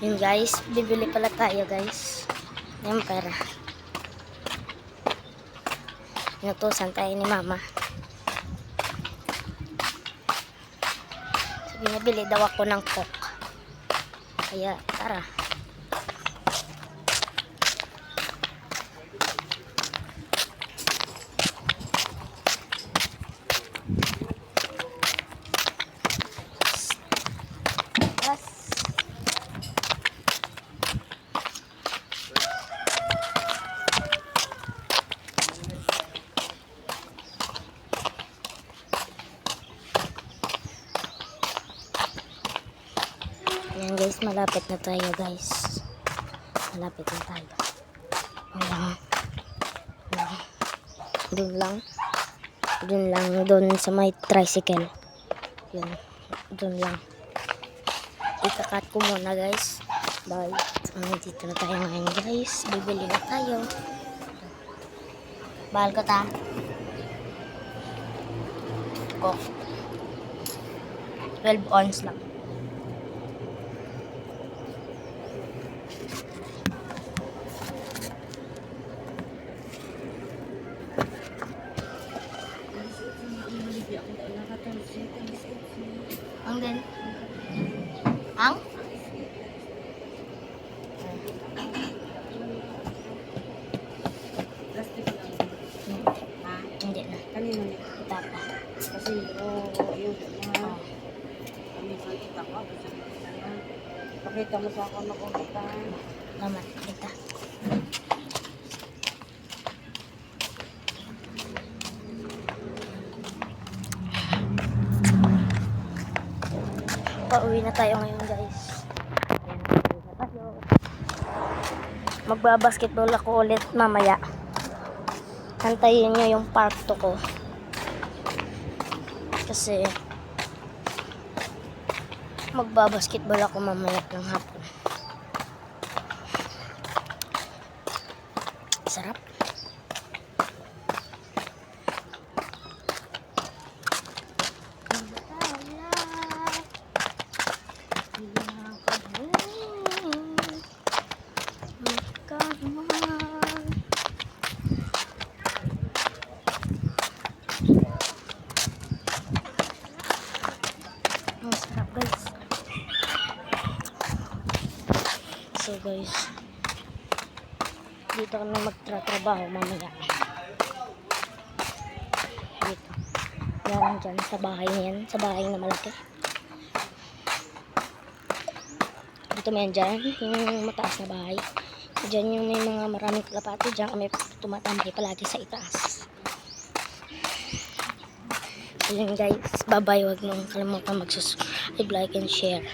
Yun guys, bibili pala tayo guys. Yung pera. Inutusan tayo ni mama. So, binibili daw ako ng coke. Kaya tara. Ayan guys, malapit na tayo guys. Malapit na tayo. Ayan. Doon lang. Doon lang. Doon sa may tricycle. Yun. Doon lang. Ikakat ko muna guys. Bye. Dito na tayo ngayon guys. Bibili na tayo. Bahal ko ta. Coke. 12 ounce lang. Ang din. Ang? Plastic lang. Ha? Hindi na. Kanino niya? Kita pa. Kasi yung mga kamisan kita ko. Pakita mo sa akin makulitan. Lamat. Kita. Pauwi na tayo ngayon guys. Ayan, pauwi na tayo. Magbabasketball ako ulit mamaya. Hantayin nyo yung part 2 ko. Kasi magbabasketball ako mamaya ng hapon. Sarap. Ang sarap guys. So guys, dito kami magtratrabaho mamaya. Dito. Yan dyan sa bahay na yan. Sa bahay na malaki. Dito may dyan. Yung mataas na bahay. Dyan yung may mga maraming kalapati. Dyan kami tumatambay palagi sa itaas. So yun guys. Bye bye. Huwag nung kalimutan mag-subscribe, like and share.